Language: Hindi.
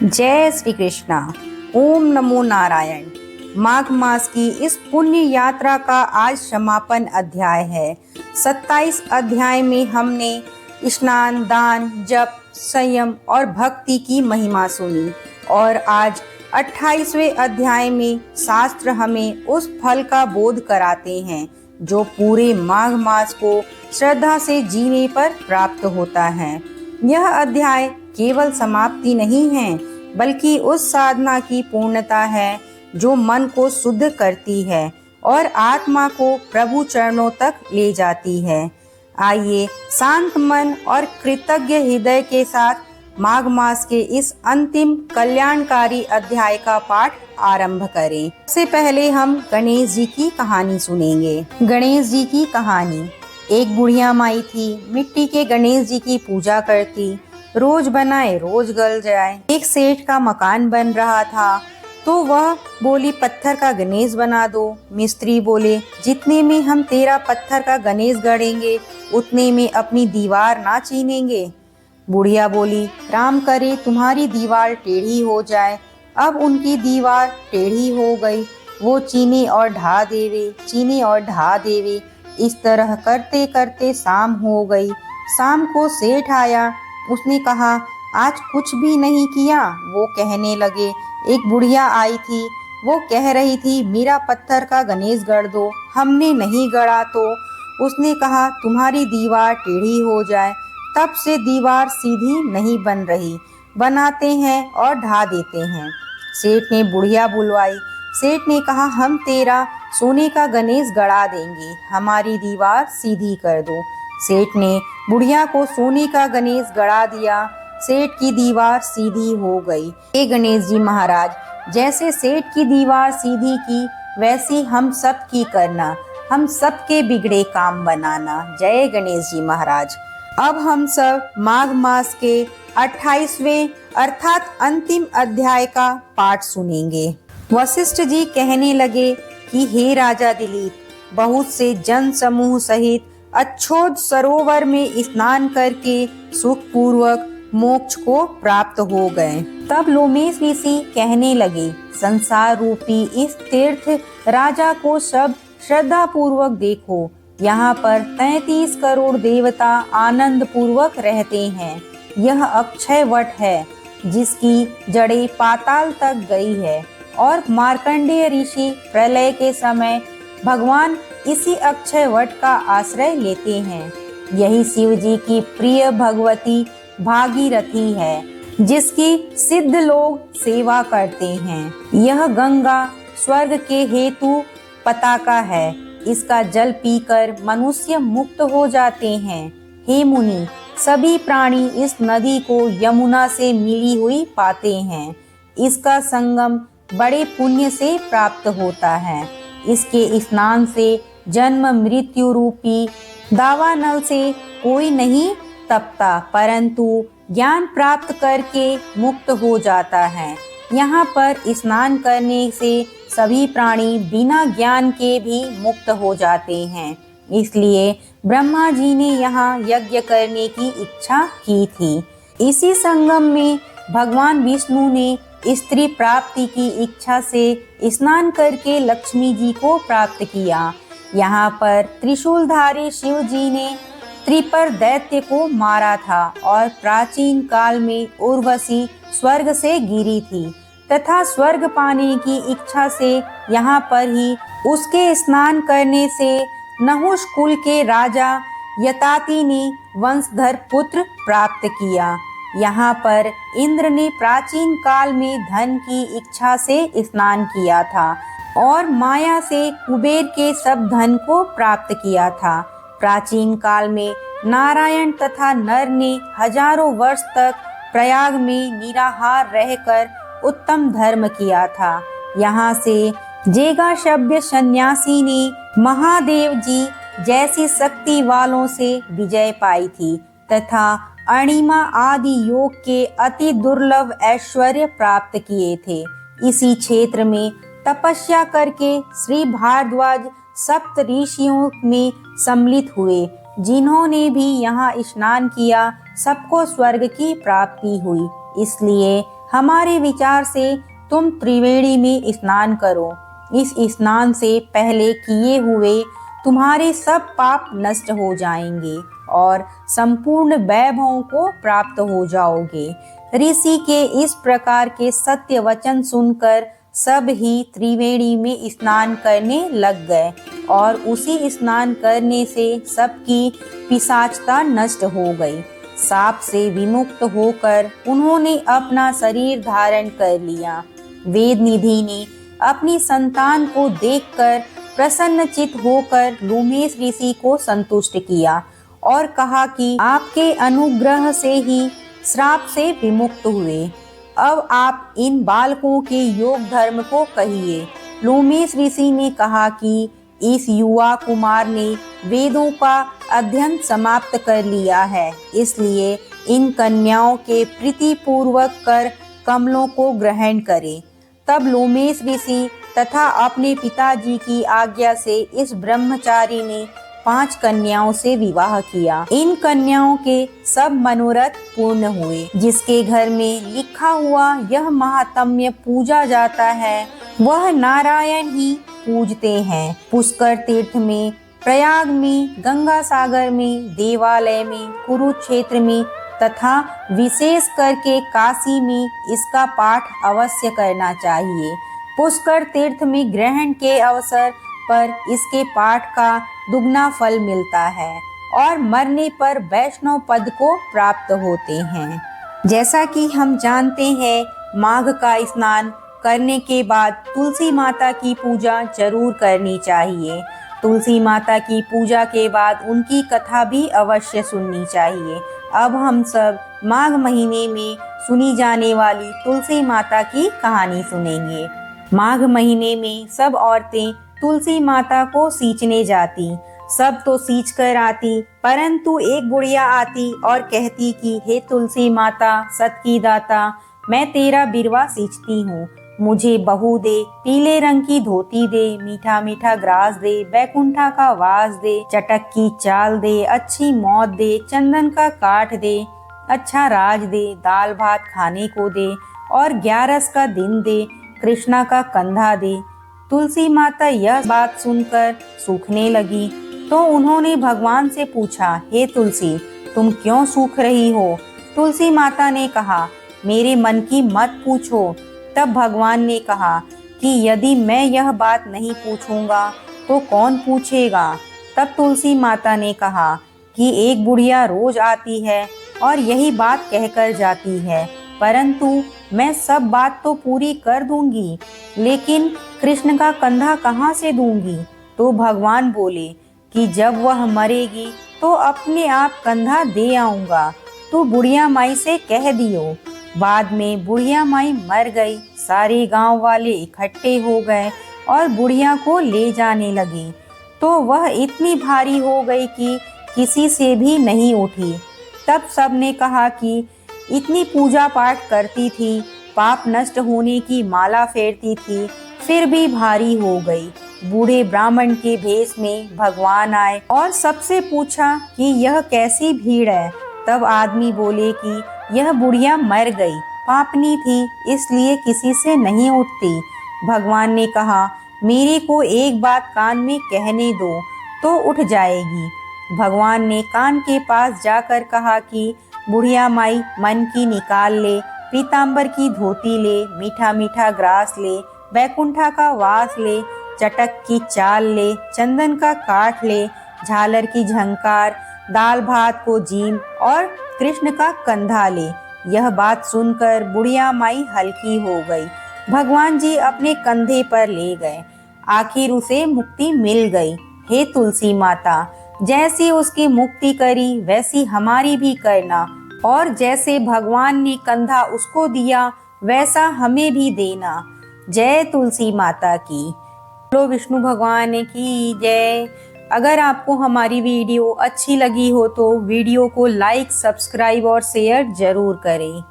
जय श्री कृष्णा। ओम नमो नारायण। माघ मास की इस पुण्य यात्रा का आज समापन अध्याय है। 27 अध्याय में हमने स्नान, दान, जप, संयम और भक्ति की महिमा सुनी और आज 28वें अध्याय में शास्त्र हमें उस फल का बोध कराते हैं जो पूरे माघ मास को श्रद्धा से जीने पर प्राप्त होता है। यह अध्याय केवल समाप्ति नहीं है बल्कि उस साधना की पूर्णता है जो मन को शुद्ध करती है और आत्मा को प्रभु चरणों तक ले जाती है। आइए शांत मन और कृतज्ञ हृदय के साथ माघ मास के इस अंतिम कल्याणकारी अध्याय का पाठ आरंभ करें। इससे पहले हम गणेश जी की कहानी सुनेंगे। गणेश जी की कहानी। एक बुढ़िया माई थी, मिट्टी के गणेश जी की पूजा करती, रोज बनाए रोज गल जाए। एक सेठ का मकान बन रहा था तो वह बोली पत्थर का गणेश बना दो। मिस्त्री बोले जितने में हम तेरा पत्थर का गणेश गढ़ेंगे उतने में अपनी दीवार ना चीनेंगे। बुढ़िया बोली राम करे तुम्हारी दीवार टेढ़ी हो जाए। अब उनकी दीवार टेढ़ी हो गई। वो चीने और ढा देवे, चीने और ढा देवे। इस तरह करते करते शाम हो गई। शाम को सेठ आया। उसने कहा आज कुछ भी नहीं किया। वो कहने लगे एक बुढ़िया आई थी, वो कह रही थी मेरा पत्थर का गणेश गढ़ दो। हमने नहीं गढ़ा तो उसने कहा तुम्हारी दीवार टेढ़ी हो जाए। तब से दीवार सीधी नहीं बन रही। बनाते हैं और ढा देते हैं। सेठ ने बुढ़िया बुलवाई। सेठ ने कहा हम तेरा सोने का गणेश गढ़ा देंगे, हमारी दीवार सीधी कर दो। सेठ ने बुढ़िया को सोने का गणेश गढ़ा दिया। सेठ की दीवार सीधी हो गई। हे गणेश जी महाराज, जैसे सेठ की दीवार सीधी की वैसी हम सब की करना, हम सबके बिगड़े काम बनाना। जय गणेश जी महाराज। अब हम सब माघ मास के 28वें अर्थात अंतिम अध्याय का पाठ सुनेंगे। वशिष्ठ जी कहने लगे कि हे राजा दिलीप, बहुत से जन समूह सहित अच्छोद सरोवर में स्नान करके सुख पूर्वक मोक्ष को प्राप्त हो गए। तब लोमेश ऋषि कहने लगे संसार रूपी इस तीर्थ राजा को सब श्रद्धा पूर्वक देखो। यहाँ पर 33 करोड़ देवता आनंद पूर्वक रहते हैं। यह अक्षय वट है जिसकी जड़ें पाताल तक गई है और मार्कंडेय ऋषि प्रलय के समय भगवान इसी अक्षय वट का आश्रय लेते हैं। यही शिव जी की प्रिय भगवती भागीरथी है जिसकी सिद्ध लोग सेवा करते हैं। यह गंगा स्वर्ग के हेतु पताका है। इसका जल पीकर मनुष्य मुक्त हो जाते हैं। हे मुनि, सभी प्राणी इस नदी को यमुना से मिली हुई पाते हैं। इसका संगम बड़े पुण्य से प्राप्त होता है। इसके स्नान से जन्म मृत्यु रूपी दावानल से कोई नहीं तपता परंतु ज्ञान प्राप्त करके मुक्त हो जाता है। यहाँ पर स्नान करने से सभी प्राणी बिना ज्ञान के भी मुक्त हो जाते हैं। इसलिए ब्रह्मा जी ने यहाँ यज्ञ करने की इच्छा की थी। इसी संगम में भगवान विष्णु ने स्त्री प्राप्ति की इच्छा से स्नान करके लक्ष्मी जी को प्राप्त किया। यहाँ पर त्रिशूलधारी शिव जी ने त्रिपर दैत्य को मारा था और प्राचीन काल में उर्वशी स्वर्ग से गिरी थी तथा स्वर्ग पाने की इच्छा से यहाँ पर ही उसके स्नान करने से नहुष कुल के राजा यताति ने वंशधर पुत्र प्राप्त किया। यहाँ पर इंद्र ने प्राचीन काल में धन की इच्छा से स्नान किया था और माया से कुबेर के सब धन को प्राप्त किया था। प्राचीन काल में नारायण तथा नर ने हजारों वर्ष तक प्रयाग में निराहार रहकर उत्तम धर्म किया था। यहाँ से जेगाशब्य सन्यासी ने महादेव जी जैसी शक्ति वालों से विजय पाई थी तथा अणिमा आदि योग के अति दुर्लभ ऐश्वर्य प्राप्त किए थे। इसी क्षेत्र में तपस्या करके श्री भारद्वाज सप्त ऋषियों में सम्मिलित हुए। जिन्होंने भी यहाँ स्नान किया सबको स्वर्ग की प्राप्ति हुई। इसलिए हमारे विचार से तुम त्रिवेणी में स्नान करो। इस स्नान से पहले किए हुए तुम्हारे सब पाप नष्ट हो जाएंगे और संपूर्ण वैभवों को प्राप्त हो जाओगे। ऋषि के इस प्रकार के सत्य वचन सुनकर सब ही त्रिवेणी में स्नान करने लग गए और उसी स्नान करने से सबकी पिशाचता नष्ट हो गई। साप से विमुक्त होकर उन्होंने अपना शरीर धारण कर लिया। वेदनिधि ने अपनी संतान को देखकर प्रसन्नचित होकर लोमेश ऋषि को संतुष्ट किया और कहा कि आपके अनुग्रह से ही श्राप से विमुक्त हुए। अब आप इन बालकों के योग धर्म को कहिए। लोमेश ऋषि ने कहा कि इस युवा कुमार ने वेदों का अध्ययन समाप्त कर लिया है, इसलिए इन कन्याओं के प्रीति पूर्वक कर कमलों को ग्रहण करें। तब लोमेश ऋषि तथा अपने पिताजी की आज्ञा से इस ब्रह्मचारी ने 5 कन्याओं से विवाह किया। इन कन्याओं के सब मनोरथ पूर्ण हुए। जिसके घर में लिखा हुआ यह महात्म्य पूजा जाता है, वह नारायण ही पूजते हैं। पुष्कर तीर्थ में, प्रयाग में, गंगा सागर में, देवालय में, कुरुक्षेत्र में तथा विशेष करके काशी में इसका पाठ अवश्य करना चाहिए। पुष्कर तीर्थ में ग्रहण के अवसर पर इसके पाठ का दुगना फल मिलता है और मरने पर वैष्णव पद को प्राप्त होते हैं। जैसा कि हम जानते हैं, माघ का स्नान करने के बाद तुलसी माता की पूजा जरूर करनी चाहिए। तुलसी माता की पूजा के बाद उनकी कथा भी अवश्य सुननी चाहिए। अब हम सब माघ महीने में सुनी जाने वाली तुलसी माता की कहानी सुनेंगे। माघ महीने में सब औरतें तुलसी माता को सींचने जाती। सब तो सींच कर आती, परंतु एक बुढ़िया आती और कहती कि हे तुलसी माता, सत की दाता, मैं तेरा बिरवा सींचती हूँ, मुझे बहू दे, पीले रंग की धोती दे, मीठा मीठा ग्रास दे, बैकुंठा का वास दे, चटक की चाल दे, अच्छी मौत दे, चंदन का काठ दे, अच्छा राज दे, दाल भात खाने को दे और 11 का दिन दे, कृष्णा का कंधा दे। तुलसी माता यह बात सुनकर सूखने लगी तो उन्होंने भगवान से पूछा, हे तुलसी, तुम क्यों सूख रही हो? तुलसी माता ने कहा, मेरे मन की मत पूछो। तब भगवान ने कहा कि यदि मैं यह बात नहीं पूछूंगा तो कौन पूछेगा? तब तुलसी माता ने कहा कि एक बुढ़िया रोज आती है और यही बात कहकर जाती है, परंतु मैं सब बात तो पूरी कर दूंगी, लेकिन कृष्ण का कंधा कहाँ से दूंगी? तो भगवान बोले कि जब वह मरेगी तो अपने आप कंधा दे आऊंगा, तो बुढ़िया माई से कह दियो। बाद में बुढ़िया माई मर गई। सारे गांव वाले इकट्ठे हो गए और बुढ़िया को ले जाने लगे तो वह इतनी भारी हो गई कि किसी से भी नहीं उठी। तब सब ने कहा कि इतनी पूजा पाठ करती थी, पाप नष्ट होने की माला फेरती थी, फिर भी भारी हो गई। बूढ़े ब्राह्मण के भेष में भगवान आए और सबसे पूछा कि यह कैसी भीड़ है। तब आदमी बोले कि यह बुढ़िया मर गई, पापनी थी, इसलिए किसी से नहीं उठती। भगवान ने कहा, मेरे को एक बात कान में कहने दो तो उठ जाएगी। भगवान ने कान के पास जाकर कहा कि बुढ़िया माई मन की निकाल ले, पीताम्बर की धोती ले, मीठा मीठा ग्रास ले, बैकुंठा का वास ले, चटक की चाल ले, चंदन का काठ ले, झालर की झंकार, दाल भात को जीम और कृष्ण का कंधा ले। यह बात सुनकर बुढ़िया माई हल्की हो गई। भगवान जी अपने कंधे पर ले गए। आखिर उसे मुक्ति मिल गई। हे तुलसी माता, जैसी उसकी मुक्ति करी वैसी हमारी भी करना, और जैसे भगवान ने कंधा उसको दिया वैसा हमें भी देना। जय तुलसी माता की। बोलो विष्णु भगवान की जय। अगर आपको हमारी वीडियो अच्छी लगी हो तो वीडियो को लाइक, सब्सक्राइब और शेयर जरूर करें।